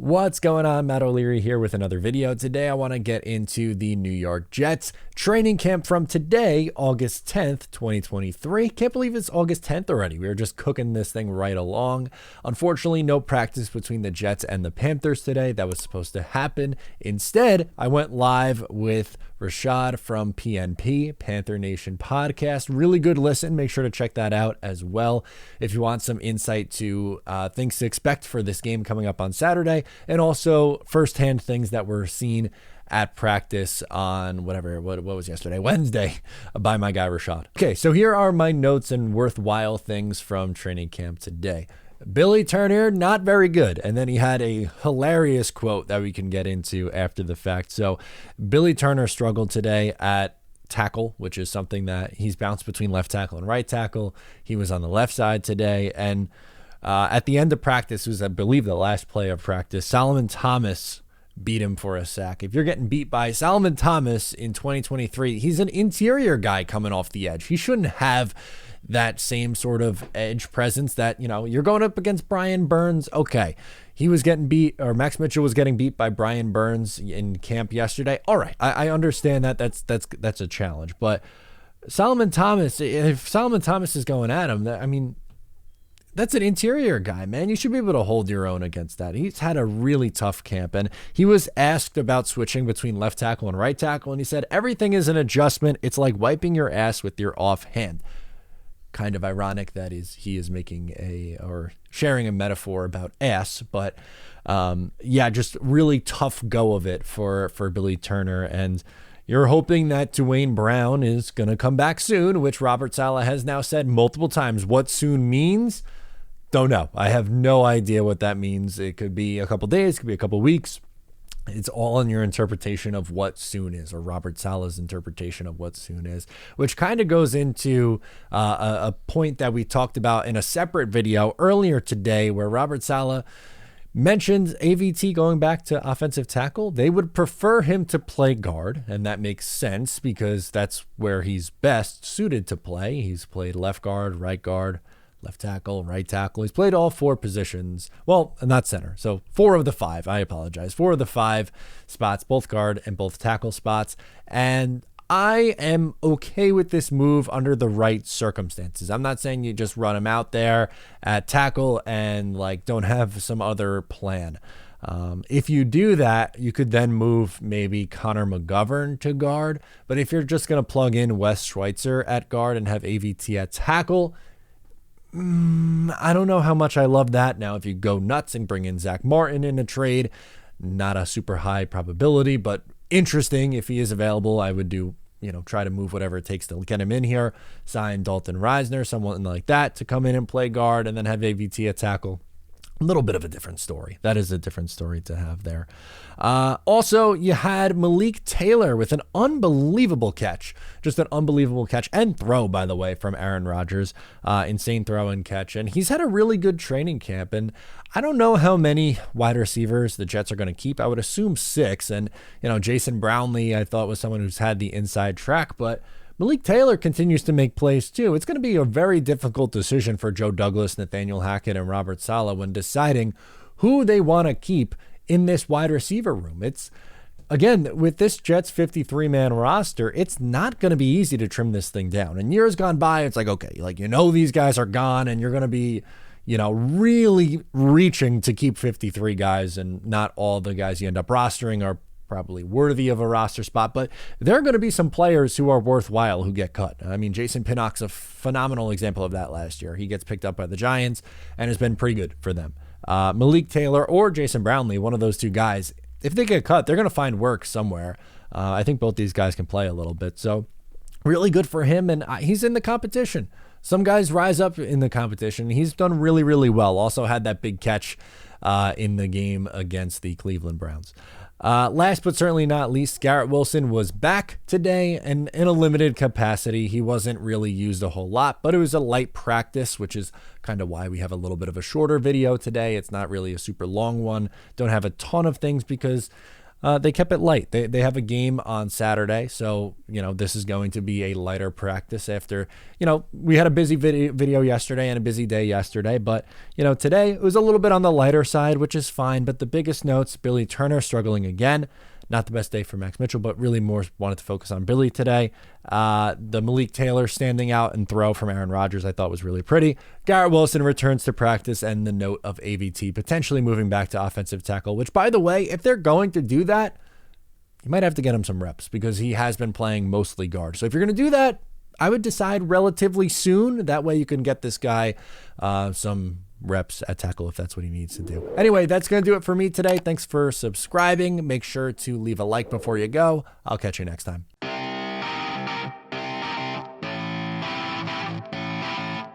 What's going on? Matt O'Leary here with another video. Today I want to get into the New York Jets training camp from today, August 10th, 2023. Can't believe it's August 10th already. We were just cooking this thing right along. Unfortunately, no practice between the Jets and the Panthers today. That was supposed to happen. Instead, I went live with Rashad from PNP, Panther Nation podcast. Really good listen. Make sure to check that out as well if you want some insight to things to expect for this game coming up on Saturday, and also firsthand things that were seen at practice on what was yesterday, Wednesday, by my guy Rashad. Okay, so here are my notes and worthwhile things from training camp today. Billy Turner, not very good. And then he had a hilarious quote that we can get into after the fact. So Billy Turner struggled today at tackle, which is something that he's bounced between left tackle and right tackle. He was on the left side today. And at the end of practice, was I believe the last play of practice, Solomon Thomas beat him for a sack. If you're getting beat by Solomon Thomas in 2023, he's an interior guy coming off the edge. He shouldn't have that same sort of edge presence that, you're going up against Brian Burns. Okay. He was getting beat, or Max Mitchell was getting beat by Brian Burns in camp yesterday. All right. I understand that that's a challenge, but Solomon Thomas, if Solomon Thomas is going at him, that's an interior guy, man. You should be able to hold your own against that. He's had a really tough camp, and he was asked about switching between left tackle and right tackle, and he said, everything is an adjustment. It's like wiping your ass with your offhand. Kind of ironic that he is making or sharing a metaphor about ass, but just really tough go of it for Billy Turner. And you're hoping that Dwayne Brown is going to come back soon, which Robert Saleh has now said multiple times. What soon means? Don't know. I have no idea what that means. It could be a couple days, it could be a couple weeks. It's all in your interpretation of what soon is, or Robert Saleh's interpretation of what soon is, which kind of goes into a point that we talked about in a separate video earlier today, where Robert Saleh mentioned AVT going back to offensive tackle. They would prefer him to play guard, and that makes sense because that's where he's best suited to play. He's played left guard, right guard, left tackle, right tackle. He's played all four positions. Well, not center. So 4 of the 5. I apologize. 4 of the 5 spots, both guard and both tackle spots. And I am okay with this move under the right circumstances. I'm not saying you just run him out there at tackle and don't have some other plan. If you do that, you could then move maybe Connor McGovern to guard. But if you're just going to plug in Wes Schweitzer at guard and have AVT at tackle, I don't know how much I love that. Now, if you go nuts and bring in Zach Martin in a trade, not a super high probability, but interesting. If he is available, I would try to move whatever it takes to get him in here, sign Dalton Reisner, someone like that to come in and play guard, and then have AVT at tackle. A little bit of a different story. That is a different story to have there. Also, you had Malik Taylor with an unbelievable catch. Just an unbelievable catch and throw, by the way, from Aaron Rodgers. Insane throw and catch. And he's had a really good training camp. And I don't know how many wide receivers the Jets are going to keep. I would assume 6. And, Jason Brownlee, I thought, was someone who's had the inside track. But Malik Taylor continues to make plays too. It's going to be a very difficult decision for Joe Douglas, Nathaniel Hackett, and Robert Saleh when deciding who they want to keep in this wide receiver room. It's, again, with this Jets 53-man roster, it's not going to be easy to trim this thing down. In years gone by, it's okay, these guys are gone and you're going to be, really reaching to keep 53 guys, and not all the guys you end up rostering are probably worthy of a roster spot, but there are going to be some players who are worthwhile who get cut. Jason Pinnock's a phenomenal example of that last year. He gets picked up by the Giants and has been pretty good for them. Malik Taylor or Jason Brownlee, one of those two guys, if they get cut, they're going to find work somewhere. I think both these guys can play a little bit, so really good for him, and he's in the competition. Some guys rise up in the competition. He's done really, really well. Also had that big catch in the game against the Cleveland Browns. Last but certainly not least, Garrett Wilson was back today and in a limited capacity. He wasn't really used a whole lot, but it was a light practice, which is kind of why we have a little bit of a shorter video today. It's not really a super long one. Don't have a ton of things because they kept it light. They have a game on Saturday, so this is going to be a lighter practice after we had a busy video yesterday and a busy day yesterday, but today it was a little bit on the lighter side, which is fine. But the biggest notes: Billy Turner struggling again. Not the best day for Max Mitchell, but really more wanted to focus on Billy today. The Malik Taylor standing out and throw from Aaron Rodgers I thought was really pretty. Garrett Wilson returns to practice, and the note of AVT potentially moving back to offensive tackle, which, by the way, if they're going to do that, you might have to get him some reps because he has been playing mostly guard. So if you're going to do that, I would decide relatively soon. That way you can get this guy some reps at tackle if that's what he needs to do. Anyway, that's going to do it for me today. Thanks for subscribing. Make sure to leave a like before you go. I'll catch you next time.